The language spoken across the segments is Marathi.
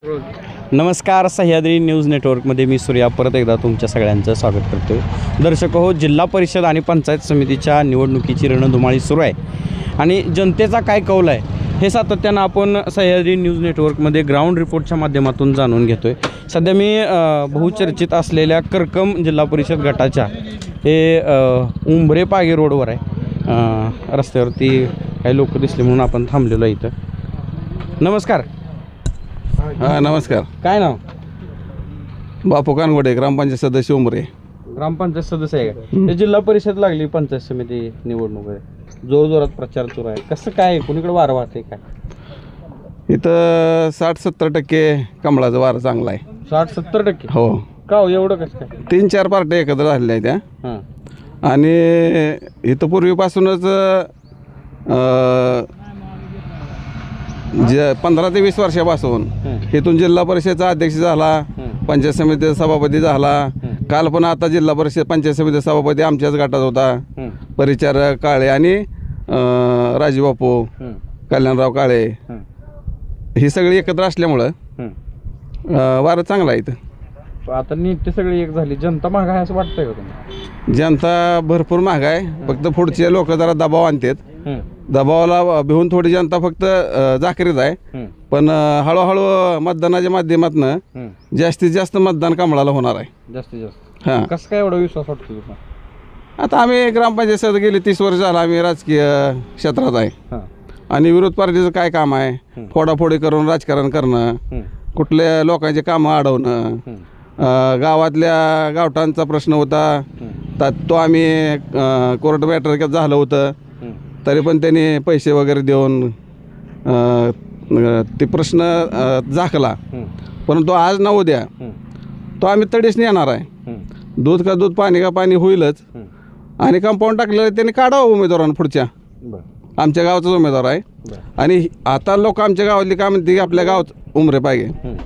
नमस्कार. सह्याद्री न्यूज नेटवर्कमध्ये मी सूर्या परत एकदा तुमच्या सगळ्यांचं स्वागत करतो. दर्शक हो, जिल्हा परिषद आणि पंचायत समितीच्या निवडणुकीची रणधुमाळी सुरू आहे आणि जनतेचा काय कौल आहे हे सातत्यानं आपण सह्याद्री न्यूज नेटवर्कमध्ये ग्राउंड रिपोर्टच्या माध्यमातून जाणून घेतो आहे. सध्या मी बहुचर्चित असलेल्या करकम जिल्हा परिषद गटाच्या हे उंबरे पागे रोडवर आहे. रस्त्यावरती काही लोक दिसले म्हणून आपण थांबलेलो आहे इथं. नमस्कार. हां नमस्कार. काय नाव? बापू कानगोडे, ग्रामपंचायत सदस्य उमरे. ग्रामपंचायत सदस्य आहे का? ते जिल्हा परिषद लागली, पंचायत समिती निवडणूक आहे, जोरजोरात प्रचार सुरू आहे. कसं काय कुणीकडे वारं वाहते काय? इथं 60-70% कमळाचं वारं चांगलं आहे. 60-70%? हो. का हो एवढं कसं काय? 3-4 पार्ट्या एकत्र झालेल्या आहेत त्या. हां. आणि इथं पूर्वीपासूनच जे 15 ते 20 वर्षापासून इथून जिल्हा परिषदचा अध्यक्ष झाला, पंचायत समितीचा सभापती झाला. काल पण आता जिल्हा परिषद पंचायत समितीचा सभापती आमच्याच गटात होता. परिचारक काळे आणि राजूबापू, कल्याणराव काळे ही सगळी एकत्र असल्यामुळं वारं चांगलं आहे इथं. आता नीट ते सगळी एक झाली. जनता महाग आहे असं वाटतंय का तुम्हाला? जनता भरपूर महाग आहे. फक्त पुढचे लोक जरा दबाव आणतात. दबावाला भिवून थोडी जनता फक्त जाकरीत आहे. पण हळूहळू मतदानाच्या माध्यमातून जास्तीत जास्त मतदान कमळाला होणार आहे. जास्तीत जास्त. हां. कसं काय एवढा विश्वास वाटतो तुम्हाला? आता आम्ही ग्रामपंचायत सदस्य गेली 30 वर्ष झाला आम्ही राजकीय क्षेत्रात आहे. हां. आणि विरोध पार्टीचं काय काम आहे? फोडाफोडी करून राजकारण करणं, कुठल्या लोकांचे कामं अडवणं. गावातल्या गावठांचा प्रश्न होता तो आम्ही कोर्ट मॅटर झालं होतं, तरी पण त्यांनी पैसे वगैरे देऊन ते प्रश्न झाकला. परंतु आज ना उद्या तो आम्ही तडीस येणार आहे. दूध का दूध, पाणी का पाणी होईलच. आणि कंपाऊंड टाकलेलं त्यांनी काढावं उमेदवारांना पुढच्या. आमच्या गावाचाच उमेदवार आहे. आणि आता लोक आमच्या गावातली काय म्हणते की आपल्या गावात उमरे पाहिजे,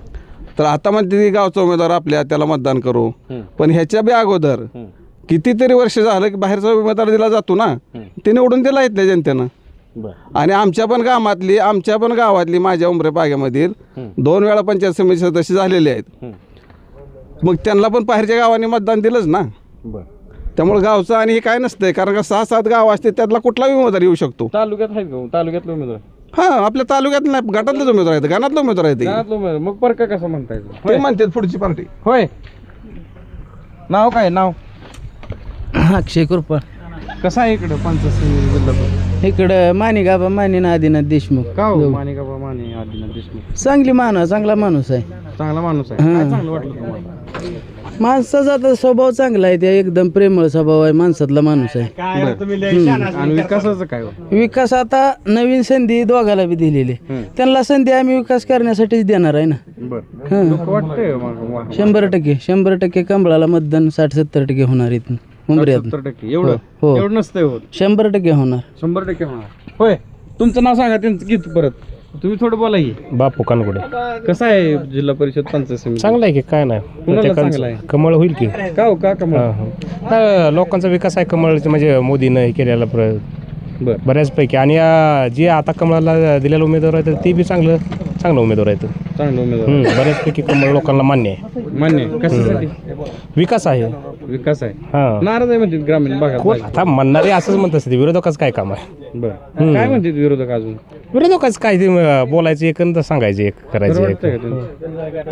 तर आता म्हणते गावचा उमेदवार आपल्या त्याला मतदान करू. पण ह्याच्या बी अगोदर कितीतरी वर्ष झालं की बाहेरचा उमेदवार दिला जातो ना, ते निवडून दिला इथल्या जनतेनं. आणि आमच्या पण गावातली माझ्या उमरे पाग्यामधील 2 वेळा पंचायत समिती सदस्य झालेले आहेत. मग त्यांना पण बाहेरच्या गावाने मतदान दिलंच ना. त्यामुळे गावचं आणि हे काय नसतंय, कारण का 6-7 गाव असते त्यातला कुठलाही उमेदवार येऊ शकतो. तालुक्यात आहेत का तालुक्यातले उमेदवार? हां, आपल्या तालुक्यात नाही, गटातलेच उमेदवार आहेत, गाणातले उमेदवार आहेत. मग परका कसं म्हणता येईल? ते म्हणतात पुढची पार्टी. होय. नाव काय? नाव अक्षय कृपा. कसं आहे इकडं पंचायत समिती जिल्हा परिषद? इकडं माणिगाबा माने आदिनाथ देशमुख. का हो? माणिकाबा माने, आदिनाथ देशमुख. चांगला माणूस आहे. चांगला माणूस आहे. काय चांगलं वाटलं तुम्हाला? माणसाचा आता स्वभाव चांगला आहे, त्या एकदम प्रेमळ स्वभाव आहे, माणसातला माणूस आहे. आणि विकासाचं काय? विकास आता नवीन संधी दोघाला बी दिलेली, त्यांना संधी आम्ही विकास करण्यासाठीच देणार आहे ना. वाटतंय 100% कमळाला मतदान 60-70% होणार इथून उमऱ्यात. 70% एवढं? हो. एवढं नसतंय होत. 100% होणार. 100% होणार. होय. तुमचं नाव सांगा, त्यांचं गीत परत तुम्ही थोडं बोला की. बापू कानगोडे. कसं आहे जिल्हा परिषद पंचायत समिती? चांगलं आहे की, काय नाही, कुणाला चांगलं आहे? कमळ होईल की. का हो? का कमळ? लोकांचा विकास आहे कमळ, म्हणजे मोदीनं हे केलेला बऱ्याचपैकी. आणि जे आता कमळाला दिलेला उमेदवार आहे ते बी चांगलं उमेदवार आहेत. चांगलं उमेदवार. बऱ्याचपैकी कमळ लोकांना मान्य आहे. मान्य. कशासाठी? विकास आहे. विकास आहे. हां. नाराज आहे म्हणतात ग्रामीण भागात. आता म्हणणारे असंच म्हणत असते, विरोधकाचं काय काम आहे? बरं. काय म्हणतात विरोधक अजून? विरोधकाचं काय, ते बोलायचं एक आणि सांगायचं एक, करायचं एक.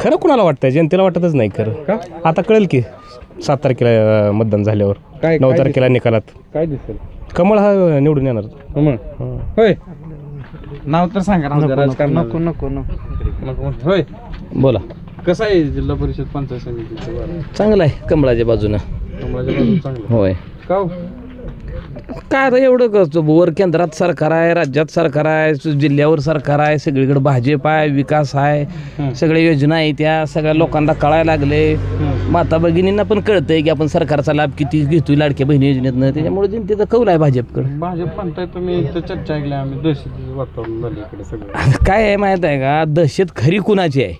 खरं कुणाला वाटतंय? जनतेला वाटतच नाही खरं. आता कळेल की 7 तारखेला मतदान झाल्यावर. 9 तारखेला निकालात काय दिसेल? कमळ हा निवडून येणार. कमळ. होय. नाव तर सांगा. राजकारण नको. होय. बोला. कसं आहे जिल्हा परिषद पंचायत समितीचं? चांगलं आहे कमळाच्या बाजूनं. चांगलं. होय. का हो? काय आता एवढं करतो, वर केंद्रात सरकार आहे, राज्यात सरकार आहे, जिल्ह्यावर सरकार आहे, सगळीकडे भाजप आहे, विकास आहे, सगळ्या योजना आहे, त्या सगळ्या लोकांना कळायला लागले. माता भगिनींना पण कळतंय की आपण सरकारचा लाभ किती घेतोय लाडक्या बहिणी योजनेतनं. त्याच्यामुळे जनतेचा कौल आहे भाजपकडे. भाजप म्हणताय तुम्ही, तर चर्चा ऐकली आम्ही, दहशतीचं वातावरण झालं इकडे सगळं. काय आहे माहीत आहे का, दहशत खरी कुणाची आहे?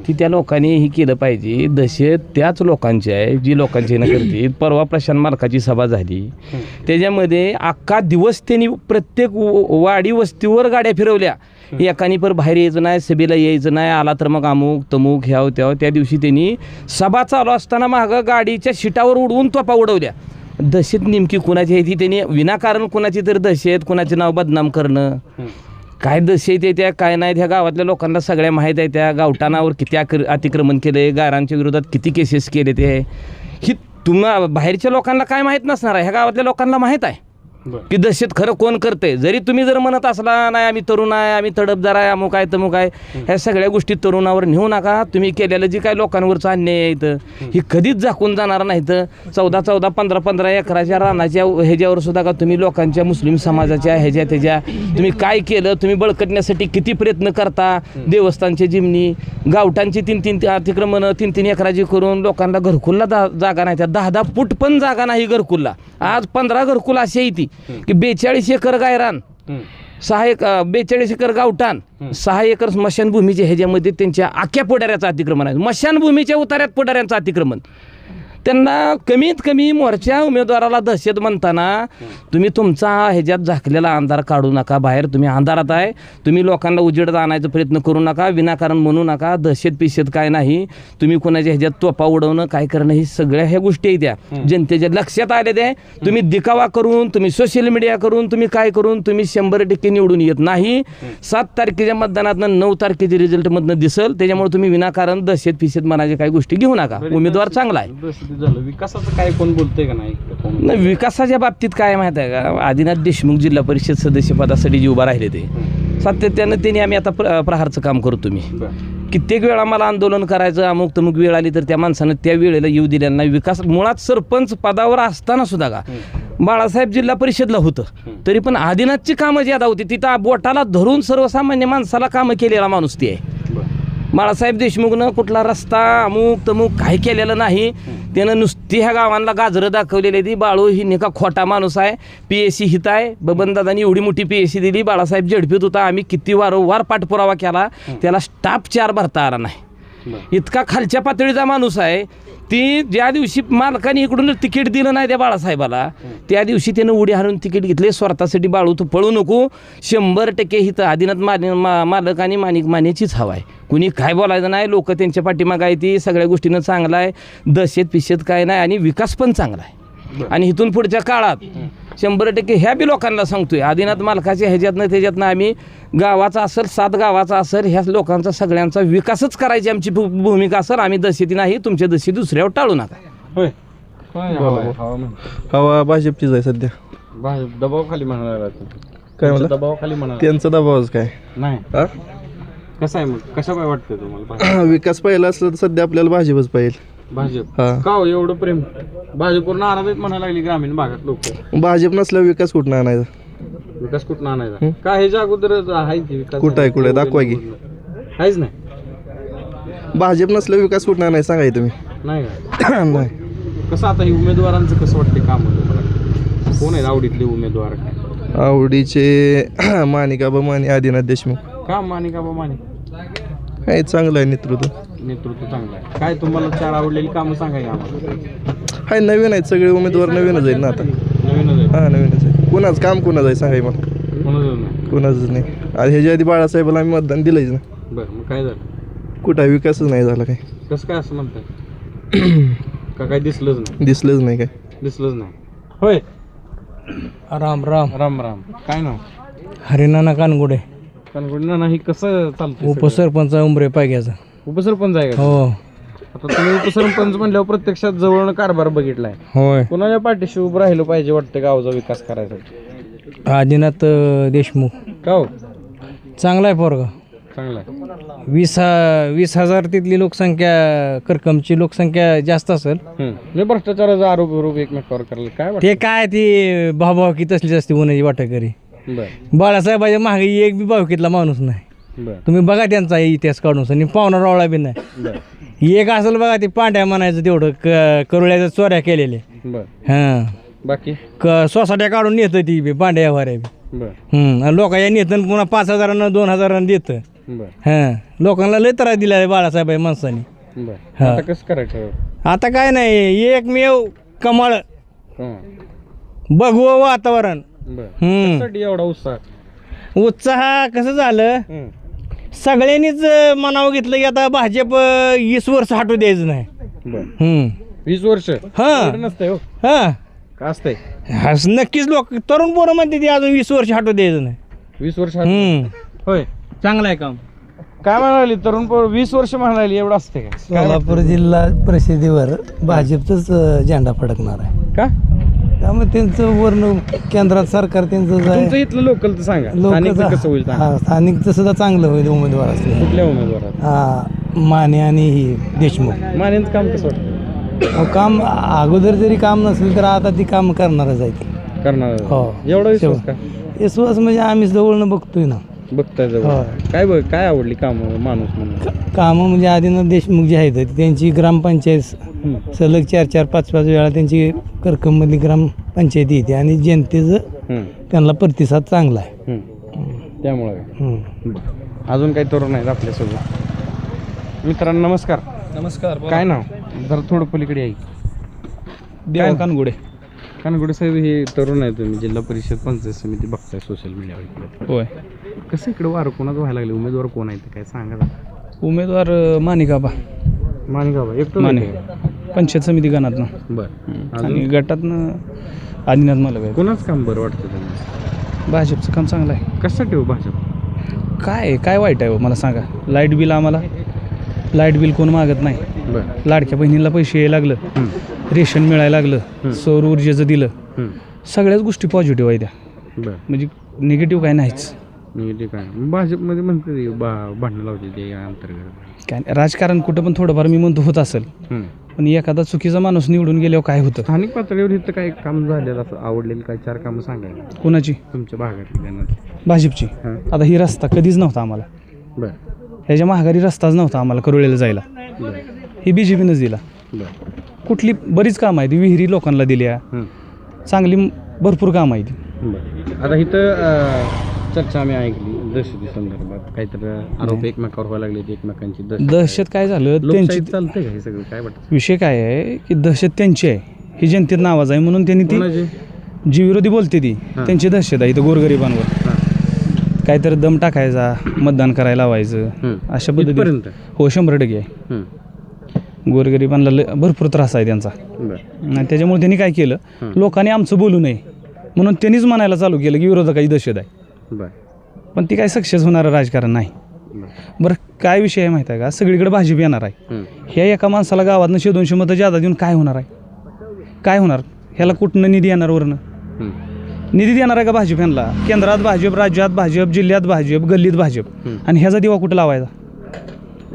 ती त्या लोकांनी ही केलं पाहिजे. दहशत त्याच लोकांची आहे जी लोकांची ना करते. परवा प्रशांत मालकाची सभा झाली, त्याच्यामध्ये अख्खा दिवस त्यांनी प्रत्येक वाडी वस्तीवर गाड्या फिरवल्या. एकानी पर बाहेर यायचं नाही, सभेला यायचं नाही, आला तर मग अमुक तमुक ह्याव त्याव. त्या दिवशी त्यांनी सभा चालू असताना मागं गाडीच्या शिटावर उडवून तोफा उडवल्या. दहशत नेमकी कुणाची आहे ती त्यांनी विनाकारण कुणाची तर दहशत, कुणाचे नाव बदनाम करणं, काय दहशत आहे त्या काय नाही. त्या गावातल्या लोकांना सगळ्या माहीत आहे. त्या गावठाणावर किती अतिक्रमण केले, गारांच्या विरोधात किती केसेस केले. ते ही बाहेरच्या लोकांना काय माहीत नसणार आहे, ह्या गावातल्या लोकांना माहीत आहे की दहशत खरं कोण करते. जरी तुम्ही जर म्हणत असला नाही आम्ही तरुण आहे, आम्ही तडफदार आहे, अमुक आहे तमुक आहे, ह्या सगळ्या गोष्टी तरुणावर नेऊ नका. तुम्ही केलेलं जे काय लोकांवरचं अन्याय आहे इथं ही कधीच झाकून जाणार नाही. तर 14-14, 15-15 एकराच्या रानाच्या ह्याच्यावर सुद्धा का तुम्ही लोकांच्या मुस्लिम समाजाच्या त्याच्या तुम्ही काय केलं, तुम्ही बळकटण्यासाठी किती प्रयत्न करता. देवस्थानचे जिमनी गावठांची 3-3 अतिक्रमण 3-3 एकराची करून लोकांना घरकुलला जागा नाही. त्या 10-10 फूट पण जागा नाही घरकुलला. आज 15 घरकुल अशी आहे ती की 42 एकर गायरान, 42 एकर गावठाण, 6 एकर स्मशानभूमीचे ह्याच्यामध्ये त्यांच्या आख्या पुढाऱ्याचं अतिक्रमण आहे. स्मशानभूमीच्या उतार्यात पुढाऱ्यांचं अतिक्रमण. त्यांना कमीत कमी मोर्चा उमेदवाराला दहशत म्हणताना तुम्ही तुमचा ह्याच्यात झाकलेला अंधार काढू नका. बाहेर तुम्ही अंधारात आहे, तुम्ही लोकांना उजेडात आणायचा प्रयत्न करू नका, विनाकारण म्हणू नका. दहशत पिशत काय नाही. तुम्ही कोणाच्या ह्याच्यात तोफा उडवणं काय करणं ही सगळ्या ह्या गोष्टी आहेत त्या जनतेच्या लक्षात आले. ते तुम्ही दिखावा करून, तुम्ही सोशल मीडिया करून, तुम्ही काय करून तुम्ही 100% निवडून येत नाही. 7 तारखेच्या मतदानातनं 9 तारखेच्या रिझल्टमधनं दिसल. त्याच्यामुळे तुम्ही विनाकारण दहशत पिशत मनाच्या काही गोष्टी घेऊ नका. उमेदवार चांगला आहे. झालं विकासाचं काय कोण बोलतंय का नाही? नाही, विकासाच्या बाबतीत काय माहीत आहे का, आदिनाथ देशमुख जिल्हा परिषद सदस्यपदासाठी जे उभा राहिले ते सातत्यानं त्यांनी आम्ही आता प्रहारचं काम करतो. मी कित्येक वेळा मला आंदोलन करायचं, अमुक तमुक वेळ आली तर त्या माणसानं त्या वेळेला येऊ दिलेला नाही. विकास मुळात सरपंच पदावर असताना सुद्धा का बाळासाहेब जिल्हा परिषदला होतं तरी पण आदिनाथची कामं ज्यादा होती. तिथं बोटाला धरून सर्वसामान्य माणसाला कामं केलेला माणूस ती आहे. बाळासाहेब देशमुखनं कुठला रस्ता अमुक तमुक काही केलेलं नाही. त्यानं नुसती ह्या गावांना गाजरं दाखवलेली ती. बाळू ही निका खोटा माणूस आहे. PSC हित आहे. बबनदादांनी एवढी मोठी PSC दिली. बाळासाहेब झडपीत होता. आम्ही किती वारंवार पाठपुरावा केला, त्याला स्टाफ 4 भरता आला नाही. इतका खालच्या पातळीचा माणूस आहे. ती ज्या दिवशी मालकाने इकडून तिकीट दिलं नाही त्या बाळासाहेबाला, त्या दिवशी त्यानं उडी हाणून तिकीट घेतले. स्वतःसाठी बाळू तू पळू नको. 100% हिथं आदिनाथ मालक आणि माणिक मानेचीच हवा आहे. कुणी काय बोलायचं नाही. लोक त्यांच्या पाठीमागं आहे. ती सगळ्या गोष्टीनं चांगला आहे. दहशत पिशत काय नाही आणि विकास पण चांगला आहे. आणि इथून पुढच्या काळात 100% ह्या बी लोकांना सांगतोय आदिनाथ मालकाच्या ह्याच्यातनं त्याच्यातनं आम्ही गावाचा असेल 7 गावाचा असेल ह्या लोकांचा सगळ्यांचा विकासच करायची आमची भूमिका असेल. आम्ही दहशती नाही, तुमच्या दहशती दुसऱ्यावर टाळू नका. होय हवा भाजपचीच आहे सध्या. दबावाखाली म्हणाला काय म्हणलं? दबावाखाली म्हणा त्यांचा दबावच काय नाही. हा? कसं आहे मग, कशा काय वाटतं तुम्हाला? विकास पाहिला असलं तर सध्या आपल्याला भाजपच पाहिजे. भाजप हा. का हो एवढं प्रेम? भाजपवर नाराज आहेत म्हणायला लागली ग्रामीण भागात लोक. भाजप नसल्यावर विकास कुठं आणायचा? विकास कुठं आणायचा? काय ह्याच्या अगोदर आहे की विकास? कुठं आहे, कुठं आहे? दाखवा की. काहीच नाही. भाजप नसल्यावर विकास कुठं आणायचा सांगा तुम्ही. नाही का? नाही. कसं आता ही उमेदवारांचं कसं वाटतं काम तुम्हाला? कोण आहेत आवडीतले उमेदवार? आवडीचे माणिकाबा माने, आदिनाथ देशमुख. का माणिकाबा माने? काय चांगलं आहे नेतृत्व. नेतृत्व चांगलं आहे. काय तुम्हाला 4 आवडलेली कामं सांगा की आम्हाला. हाय नवीन आहेत सगळे उमेदवार, नवीनच आहेत ना आता. नवीनच आहे. हां नवीनच आहे. कोणाचं काम कोणाचं आहे सांगाय मला. कोणाचं नाही. कोणाचंच नाही. आणि ह्याच्या आधी बाळासाहेबाला आम्ही मतदान दिलंच ना. बरं मग काय झालं? कुठं आहे विकासच नाही झाला काय. कसं काय असं म्हणताय? का काय दिसलंच नाही? दिसलंच नाही काय. दिसलंच नाही. होय राम राम. राम राम. काय नाव? हरिनाना कानगुडे, कणगुडी नाही. कसं चालतं? उपसरपंच उमरे पाग्याचा. उपसरपंच आहे का? हो आता तुम्ही उपसरपंच म्हणल्यावर प्रत्यक्षात जवळनं कारभार बघितलाय. होय. कोणाच्या पाठीशी उभं राहिलं पाहिजे वाटतं गावचा विकास करायसाठी? आदिनाथ देशमुख. का हो? चांगला आहे पोरगा. चांगला आहे. 20,000 तिथली लोकसंख्या, करकमची लोकसंख्या जास्त असेल. मी भ्रष्टाचाराचा आरोप एकमेकावर करायला काय वाटतं? ते काय ती भावभावकी तसलीच असते होण्याची वाटेकरी. बरं बाळासाहेबाच्या मागे एक बी भावकीतला माणूस नाही. बरं तुम्ही बघा त्यांचा इतिहास काढून आणि पाहुणा रावळा बी नाही. बरं एक असेल बघा ते पांड्या म्हणायचं तेवढं करुळ्याच्या चोऱ्या केलेले. बरं. हां बाकी सोसाट्या काढून नेतं ती बी पांड्या वाऱ्या बी. बरं. आणि लोक या नेतं पुन्हा 5,000 2,000 देतं. बर हां लोकांना लय त्रास दिला आहे बाळासाहेब आहे माणसाने. बर हा. आता कसं करायचं? आता काय नाही एकमेव कमळ हं. बघू वातावरण. बर हम्म. कशासाठी एवढा उत्साह? उत्साह कसं झालं हं. सगळ्यांनीच मनावं घेतलं की आता भाजप 20 वर्ष हटू द्यायचं नाही. बर 20 वर्ष हां एवढं नसतंय हो. हां का असतंय? नक्कीच लोक तरुण पोरं म्हणते ती अजून 20 वर्ष हटू द्यायचं नाही. 20 वर्ष होय चांगलं आहे काम. काय म्हणाली तरुण पोर 20 वर्ष म्हणाली एवढं असते का? सोलापूर जिल्हा परिषदेवर भाजपचाच झेंडा फडकणार आहे. का? त्यामुळे त्यांचं वर्ण केंद्रात सरकार त्यांचं जे तुमचं इथलं लोकल तर सांगा. स्थानिकचं कसं होईल सांगा. हा स्थानिकचं सुद्धा चांगलं होईल उमेदवार असले. कुठल्या उमेदवारात? हा माने आणि ही देशमुख मानेंचं काम कसं वाटतं? काम अगोदर जरी काम नसलं तर आता ती काम करणारच आहे ती. करणार हो. एवढा विश्वास का? विश्वास म्हणजे आम्ही जवळनं बघतोय ना. बघताय जवळ. हो. काय आवडली काम माणूस म्हणून? कामं म्हणजे आदिनाथ देशमुख जे आहेत त्यांची ग्रामपंचायत सलग 4-4, 5-5 वेळा त्यांची करकममधली ग्रामपंचायती येते आणि जनतेचं त्यांना प्रतिसाद चांगला आहे. त्यामुळे हम्म. अजून काही तरुण आहेत आपल्यासोबत. मित्रांनो नमस्कार. नमस्कार. काय नाव? जरा थोडं पलीकडे आहे. देव कानगुडे. कानगुडे साहेब हे तरुण आहे, तुम्ही जिल्हा परिषद पंचायत समिती बघताय सोशल मीडियावर इकडे. होय. कसं इकडे वारं कोणाचं व्हायला लागले? उमेदवार कोण आहेत काय सांगा जरा. उमेदवार माणिकाबा माणिगाव एकटं माने नाही पंचायत समिती गणातनं बरं. आणि गटातनं आदिनाथ मलग आहे. कोणाच काम बरं वाटतं त्यांना? भाजपचं काम चांगलं आहे. कशासाठी हो भाजप? काय वाईट आहे हो मला सांगा. लाईट बिल आम्हाला लाईट बिल कोण मागत नाही. बरं. लाडक्या बहिणीला पैसे यायला लागलं, रेशन मिळायला लागलं, सौर ऊर्जेचं दिलं. सगळ्याच गोष्टी पॉझिटिव्ह आहे त्या. बरं. म्हणजे निगेटिव्ह काय नाहीच. निगेटिव्ह काय भाजपमध्ये म्हणते ते भांडणं लावते ते या अंतर्गत. काय नाही, राजकारण कुठं पण थोडंफार मी म्हणतो होत असेल, पण एखादा चुकीचा माणूस निवडून गेल्यावर काय होतं? स्थानिक पातळीवर इथं काय काम झालेलं असं आवडलेलं काय 4 कामं सांगायला कोणाची? तुमच्या भागातली त्यांना? भाजपची. हां. आता ही रस्ता कधीच नव्हता आम्हाला. बरं. ह्याच्या महागारी रस्ताच नव्हता आम्हाला करोळेला जायला. बरं. ही बी जे पीनंच दिला. बरं. कुठली बरीच कामं आहेत, विहिरी लोकांना दिल्या, चांगली भरपूर कामं आहेत. बरं. आता इथं चर्चा आम्ही ऐकली दहशती संदर्भात काहीतरी आरोप एकमेकावर व्हायला लागले, एकमेकांची दहशत काय झालं त्यांची. लोकशाहीत चालतंय का हे सगळं? काय वाटतं? विषय काय आहे की दहशत त्यांची आहे, ही जनतेत नावाज आहे म्हणून त्यांनी ती कोणाची? जी विरोधी बोलते ती त्यांची दहशत आहे इथं गोरगरिबांवर. काहीतरी दम टाकायचा, मतदान करायला लावायचं, अशा पद्धतीने. इथपर्यंत? हो 100% आहे. गोरगरिबांना भरपूर त्रास आहे त्यांचा. बरं. आणि त्याच्यामुळे त्यांनी काय केलं, लोकांनी आमचं बोलू नये म्हणून त्यांनीच म्हणायला चालू केलं की विरोधकाची दहशत आहे. बरं. पण ती काय सक्सेस होणारं राजकारण नाही. बरं काय विषय आहे माहीत आहे का? सगळीकडे भाजप येणार आहे. ह्या एका माणसाला गावातनं 100-200 मतं जादा देऊन काय होणार आहे? काय होणार? ह्याला कुठनं निधी येणार? वरनं निधी देणार आहे का भाजप? ह्यांना केंद्रात भाजप, राज्यात भाजप, जिल्ह्यात भाजप, गल्लीत भाजप, आणि ह्याचा दिवा कुठं लावायचा?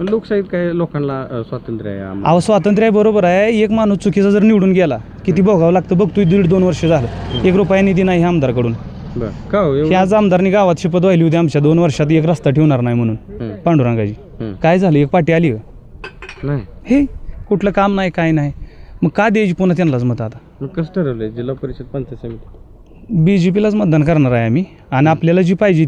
लोकशाहीत काय लोकांना स्वातंत्र्य आहे आम्हाला. अहो स्वातंत्र्य आहे बरोबर आहे. एक माणूस चुकीचा जर निवडून गेला किती भोगावं लागतं बघतोय. 1.5-2 वर्ष झालं 1 रुपया निधी नाही ह्या आमदारकडून. बरं. का हो एवढं? ह्याच आमदारनी गावात शपथ वाहिली होती आमच्या 2 वर्षात 1 रस्ता ठेवणार नाही म्हणून पांडुरंगाची. काय झालं? 1 पाटी आली नाही. हे कुठलं काम नाही काय नाही, मग का द्यायची पुन्हा त्यांनाच मत? आता मग कसं ठरवलंय जिल्हा परिषद पंचायत समिती? BJPलाच मतदान करणार आहे आम्ही, आणि आपल्याला जी पाहिजे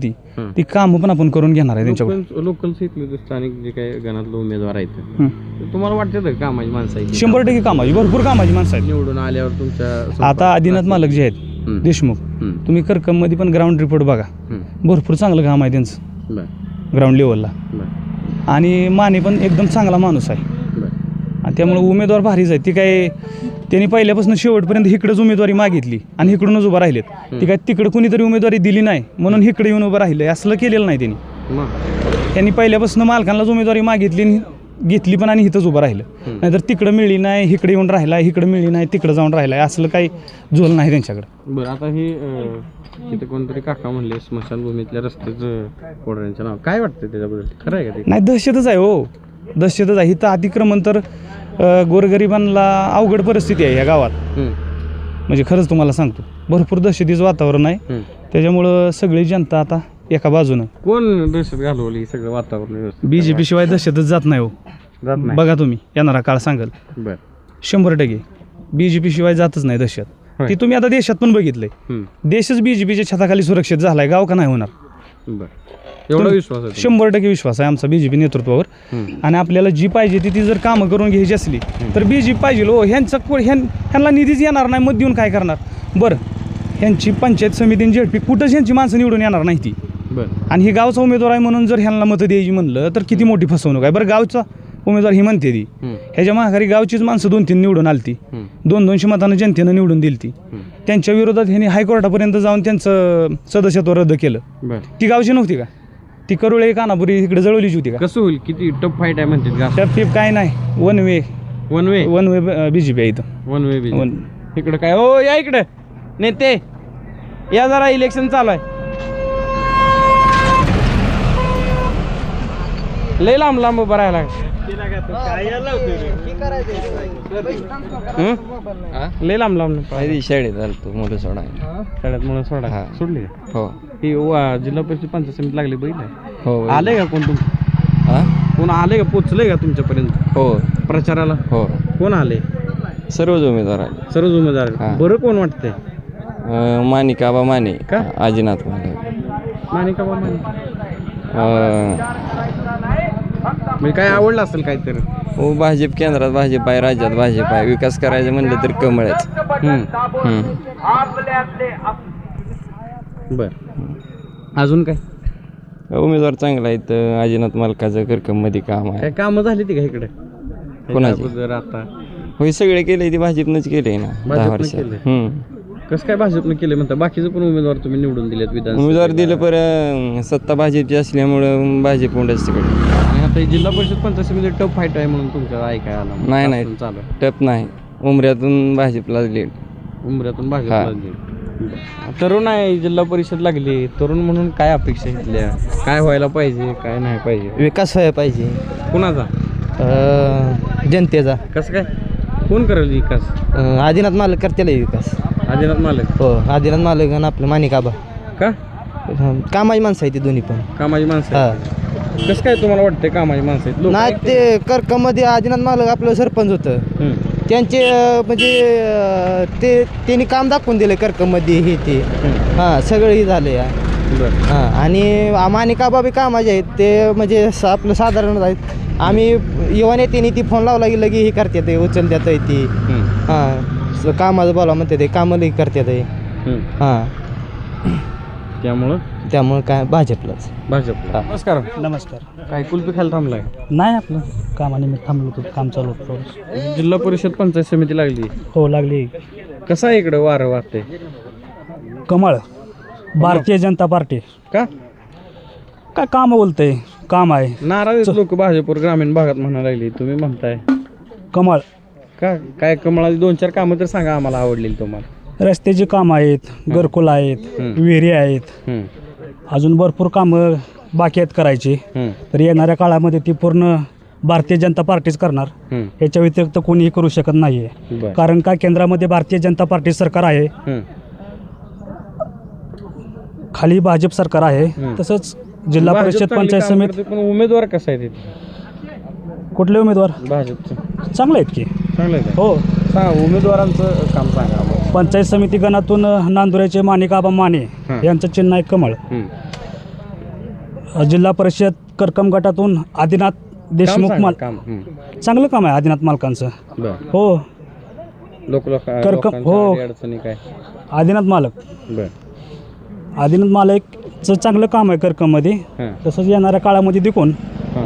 ती कामं पण आपण करून घेणार आहे त्यांच्याकडून. लोकल इथले स्थानिक जे काही गणातले उमेदवार आहेत तुम्हाला वाटतं का कामाची माणसं आहेत? 100% कामाची, भरपूर कामाची माणसं आहेत. निवडून आल्यावर तुमच्या आता आदिनाथ मालक जे आहेत देशमुख, तुम्ही करकममध्ये पण ग्राउंड रिपोर्ट बघा, भरपूर चांगलं काम आहे त्यांचं ग्राउंड लेवलला. आणि माने पण एकदम चांगला माणूस आहे, आणि त्यामुळे उमेदवार भारीच आहे. ती काय त्यांनी पहिल्यापासून शेवटपर्यंत इकडंच उमेदवारी मागितली आणि इकडूनच उभं राहिलेत. ती काय तिकडं कुणीतरी उमेदवारी दिली नाही म्हणून इकडे येऊन उभं राहिलं असलं केलेलं नाही त्यांनी पहिल्यापासून मालकांनाच उमेदवारी मागितली, घेतली पण आणि इथंच उभं राहिलं. नाहीतर तिकडं मिळली नाही, इकडे येऊन राहिला, इकडं मिळली नाही, तिकडं जाऊन राहिला, असलं काही झोल नाही त्यांच्याकडं. बरं. आता हे इथे कोणतरी काका म्हणले स्मशानभूमीतल्या रस्त्याचं कोणाचं नाव काय वाटतं त्याच्याबद्दल? खरं आहे का ते? नाही, दहशतच आहे हो, दहशतच आहे. इथं अतिक्रमण तर गोरगरिबांना अवघड परिस्थिती आहे या गावात. म्हणजे खरंच तुम्हाला सांगतो भरपूर दहशतीचं वातावरण आहे. त्याच्यामुळं सगळी जनता आता एका बाजूनं. कोण दहशत घालवली सगळं वातावरण? BJP शिवाय दहशतच जात नाही हो. बघा तुम्ही, येणारा काळ सांगाल. बरं. 100% BJP शिवाय जातच नाही दहशत. ती तुम्ही आता देशात पण बघितलंय. देशच BJPच्या छताखाली सुरक्षित झालाय, गाव का नाही होणार? बरं. एवढा विश्वास आहे 100% विश्वास आहे आमचा BJP नेतृत्वावर. आणि आपल्याला जी पाहिजे ती जर कामं करून घ्यायची असली तर BJP पाहिजे. हो, ह्यांना निधीच येणार नाही, मत देऊन काय करणार. बरं, ह्यांची पंचायत समिती ZP कुठंच ह्यांची माणसं निवडून येणार नाही ती. आणि ही गावचा उमेदवार आहे म्हणून जर ह्यांना मतं द्यायची म्हणलं तर किती मोठी फसवणूक आहे. बरं, गावचा उमेदवार ही म्हणते ती, ह्याच्या माघारी गावचीच माणसं 2-3 निवडून आलती, 200 मतानं जनतेनं निवडून दिली ती. त्यांच्या विरोधात ह्यांनी हायकोर्टापर्यंत जाऊन त्यांचं सदस्यत्व रद्द केलं. ती गावची नव्हती का? ती करुळे कानापुरी इकडे जळवलीची होती का? कसं होईल? किती टफ फाईट आहे म्हणतात? टफ काय नाही, वन वे BJP आहे इथं. वन वे इकडं काय? हो, या इकडे नेते या, जरा इलेक्शन चालू आहे. लय लांब लांब उभं राहायला लय लांब लांब शाळेत आलतो मुलं सोडा शाळेत मुलं सोडा सोडली हो. ही जिल्हा परिषद पंचायत समिती लागली बघितलं हो. आले का कोण कोण आले का? पोचले का तुमच्यापर्यंत हो प्रचाराला? हो. कोण आले? सर्वच उमेदवार आले. सर्वच उमेदवार. बरं, कोण वाटतंय? माणिकाबा माने का? आजीनाथ माने. माणिकाबा माने म्हणजे काय आवडलं असेल काहीतरी? हो, भाजप केंद्रात भाजप आहे, राज्यात भाजप आहे. विकास करायचं म्हणलं तर कमळच. बर, अजून काय उमेदवार चांगला आहेत. आजीनाथ मालकाचं करकममध्ये काम आहे. काय कामं झाली ती का इकडे कोणाची? आता होय, सगळे केले ते भाजपनंच केले ना 10 वर्षात. कसं काय भाजपनं केलं म्हणतात? बाकीचं पण उमेदवार तुम्ही निवडून दिलेत विधान उमेदवार दिलं, पर सत्ता भाजपची असल्यामुळं भाजप उंडच तिकडे. आणि आता जिल्हा परिषद पंचायत समिती टफ फाईट आहे म्हणून तुमच्या ऐकाय आला? नाही चालू टप नाही, उमऱ्यातून भाजपला लीड. उमऱ्यातून भाजपला. तरुण आहे, जिल्हा परिषद लागली, तरुण म्हणून काय अपेक्षा घेतल्या? काय व्हायला पाहिजे, काय नाही पाहिजे? विकास व्हायला पाहिजे. कुणाचा? जनतेचा. कसं काय? कोण करेल विकास? आदिनाथ मालक करतेला विकास. आदिनाथ मालक? हो, आदिनाथ मालक आणि आपलं माणिकाबा. का? कामाची माणसं आहे ती दोन्ही पण. कामाची माणसं? हा. कसं काय तुम्हाला वाटतंय कामाची माणसं आहेत? नाही, ते करकममध्ये आदिनाथ मालक आपलं सरपंच होतं, त्यांचे म्हणजे त्यांनी काम दाखवून दिलं करकममध्ये हे ते. हां, सगळं हे झालं या. हां, आणि माणिकाबा बी कामाचे आहेत ते, म्हणजे आपलं साधारण आहेत. आम्ही युवा नेत्यांनी ती फोन लावला की लगे हे करतात, ते उचलतात ती. हां, कामाचं बोला म्हणते ते, कामाला हे करतात. हां, त्यामुळं काय भाजपलाच. भाजपला. नमस्कार. नमस्कार. काय कुल्फी खायला थांबलाय? नाही, आपलं कामानिमित्त थांबलो होतो, काम चालू होतं. जिल्हा परिषद पंचायत समिती लागली? हो, लागली. कसं आहे इकडं वारं वाहते? कमळ, भारतीय जनता पार्टी. का? काय काम बोलतंय? काम आहे. नाराज लोक भाजपवर ग्रामीण भागात म्हणायला लागली, तुम्ही म्हणताय कमळ. का? काय कमळाची 2-4 कामं तर सांगा आम्हाला आवडलेली तुम्हाला. रस्त्याची कामं आहेत, घरकुल आहेत, विहिरी आहेत, अजून भरपूर कामं बाकी आहेत करायची. तर येणाऱ्या काळामध्ये ती पूर्ण भारतीय जनता पार्टीच करणार. याच्या व्यतिरिक्त कोणीही करू शकत नाही आहे. कारण का, केंद्रामध्ये भारतीय जनता पार्टी सरकार आहे, खाली भाजप सरकार आहे. तसंच जिल्हा परिषद पंचायत समिती. पण उमेदवार कसा आहे तिथे? कुठले उमेदवार? भाजपचे चांगले आहेत की. चांगले आहेत? हो. सांगा उमेदवारांचं काम सांगा आम्हाला. पंचायत समिती गणातून नांदुऱ्याचे माणिकाबा माने यांचं चिन्ह आहे कमळ. जिल्हा परिषद करकम गटातून आदिनाथ देशमुख चांगलं काम आहे आदिनाथ मालकांचं. हो, करकम. हो, अडचणी काय? आदिनाथ मालक. आदिनाथ मालकचं चांगलं काम आहे करकममध्ये. तसंच येणाऱ्या काळामध्ये दिकून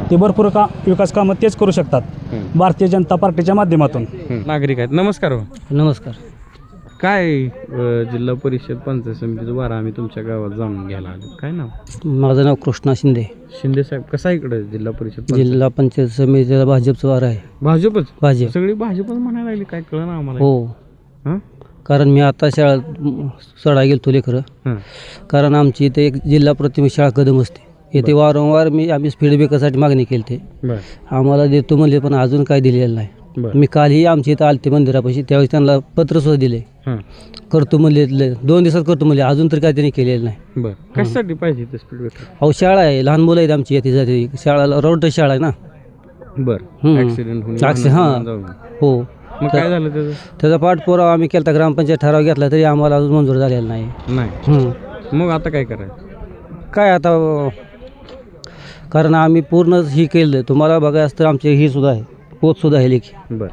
ते भरपूर विकास कामं तेच करू शकतात भारतीय जनता पार्टीच्या माध्यमातून. नागरिक आहेत. नमस्कार. नमस्कार. काय जिल्हा परिषद पंचायत समितीचं वारा आम्ही तुमच्या गावात जाणून घ्यायला आलो. काय नाव? माझं नाव कृष्णा शिंदे. शिंदे साहेब, कसा इकडे जिल्हा परिषद? जिल्हा पंचायत समितीचा भाजपचं वार आहे. भाजपच? भाजप. सगळी भाजपच म्हणायला लागली, काय कळलं ना आम्हाला. हो, कारण मी आता शाळा सोडा गेलो लेकरं. कारण आमची इथे एक जिल्हा प्राथमिक शाळा कदम असते, येथे वारंवार आम्ही फीडबॅकसाठी मागणी केली ते. आम्हाला देतो म्हणले, पण अजून काय दिलेलं नाही. मी कालही आमच्या इथं आलते मंदिरापाशी, त्यावेळेस त्यांना पत्र सुद्धा दिले, करतो म्हणले. 2 दिवसात करतो म्हणले, अजून तर काय त्यांनी केलेलं नाही. कशासाठी पाहिजे फीडबॅक? अहो, शाळा आहे, लहान मुलं आहेत आमची येते जाते. शाळाला रोड शाळा आहे ना. ऍक्सिडेंट. हां, हो. मग काय झालं त्याचा पाठपुरावा आम्ही केला, ग्रामपंचायत ठराव घेतला, तरी आम्हाला अजून मंजूर झालेला नाही. मग आता काय करायचं? काय आता कारण आम्ही पूर्ण ही केलं तुम्हाला बघायचं तर आमचे ही सुद्धा आहे पोतसुद्धा आहे लेखी बरं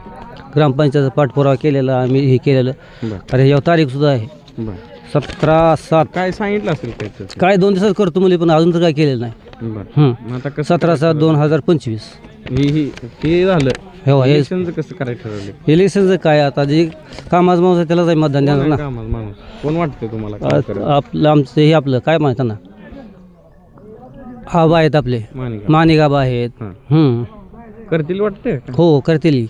ग्रामपंचायतचा पाठपुरावा केलेला आम्ही हे केलेलं बरं अरे यावर तारीखसुद्धा आहे बरं 17/7 काय सांगितलं असेल त्याचं काय 2 दिवसात करतो म्हणजे पण अजून तर काय केलेलं नाही बरं मग आता कसं 17/7/2025 हे झालं हो हे इलेक्शनचं कसं करायचं ठरवलं इलेक्शनचं काय आता जे कामाचं माणूस आहे त्यालाच आहे मतदान देणार ना माणूस कोण वाटतंय तुम्हाला काय करेल? आपलं आमचं हे आपलं काय म्हणतात ना आबा आहेत आपले मानिका मानिक आबा आहेत हां. हं. करतील वाटतंय का? हो करतील